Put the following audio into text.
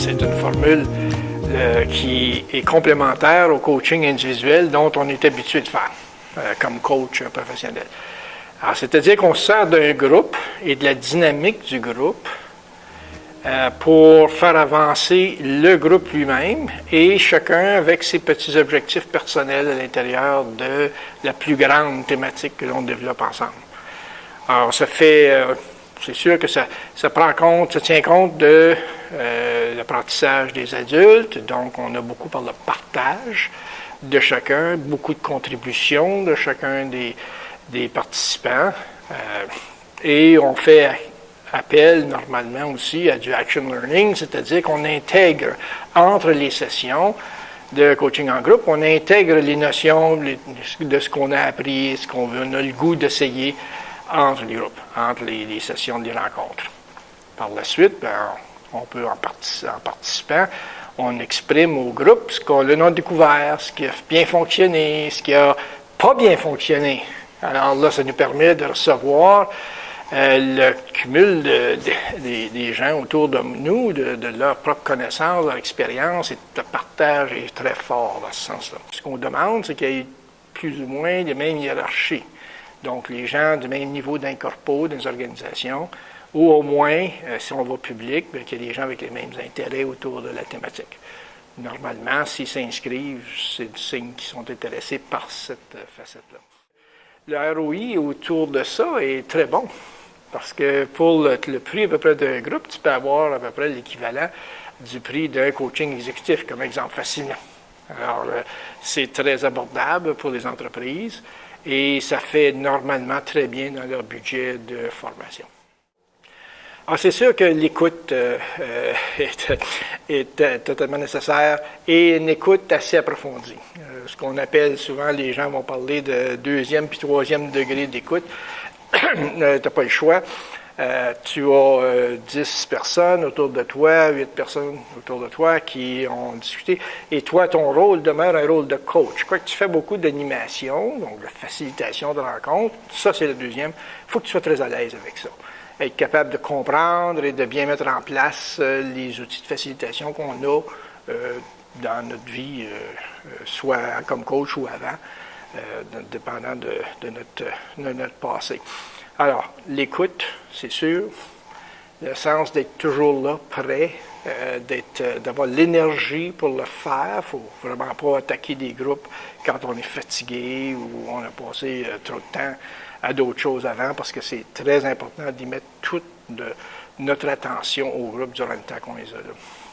c'est une formule qui est complémentaire au coaching individuel dont on est habitué de faire comme coach professionnel. Alors, c'est-à-dire qu'on se sert d'un groupe et de la dynamique du groupe pour faire avancer le groupe lui-même et chacun avec ses petits objectifs personnels à l'intérieur de la plus grande thématique que l'on développe ensemble. Alors, ça fait, c'est sûr que ça tient compte de l'apprentissage des adultes, donc on a beaucoup par le partage de chacun, beaucoup de contributions de chacun des participants, et on fait appel normalement aussi à du action learning, c'est-à-dire qu'on intègre entre les sessions de coaching en groupe, on intègre les notions de ce qu'on a appris, ce qu'on a le goût d'essayer entre les groupes, entre les sessions des rencontres. Par la suite, on peut, en participant, on exprime au groupe ce qu'on a découvert, ce qui a bien fonctionné, ce qui n'a pas bien fonctionné. Alors là, ça nous permet de recevoir le cumul des gens autour de nous, de leur propre connaissance, leur expérience, et le partage est très fort dans ce sens-là. Ce qu'on demande, c'est qu'il y ait plus ou moins les mêmes hiérarchies. Donc, les gens du même niveau d'incorpo dans les organisations, ou au moins, si on va public, qu'il y ait des gens avec les mêmes intérêts autour de la thématique. Normalement, s'ils s'inscrivent, c'est du signe qu'ils sont intéressés par cette facette-là. Le ROI autour de ça est très bon, parce que pour le prix à peu près d'un groupe, tu peux avoir à peu près l'équivalent du prix d'un coaching exécutif, comme exemple facilement. Alors, c'est très abordable pour les entreprises et ça fait normalement très bien dans leur budget de formation. Alors, c'est sûr que l'écoute est totalement nécessaire et une écoute assez approfondie. Ce qu'on appelle souvent, les gens vont parler de deuxième puis troisième degré d'écoute. Tu n'as pas le choix. Tu as 10 personnes autour de toi, 8 personnes autour de toi qui ont discuté. Et toi, ton rôle demeure un rôle de coach. Quoi que tu fais beaucoup d'animation, donc de facilitation de rencontres, ça c'est le deuxième. Il faut que tu sois très à l'aise avec ça. Être capable de comprendre et de bien mettre en place les outils de facilitation qu'on a dans notre vie, soit comme coach ou avant, dépendant de notre passé. Alors, l'écoute, c'est sûr, le sens d'être toujours là, prêt, d'avoir l'énergie pour le faire. Il ne faut vraiment pas attaquer des groupes quand on est fatigué ou on a passé trop de temps à d'autres choses avant, parce que c'est très important d'y mettre toute notre attention au groupe durant le temps qu'on les a là.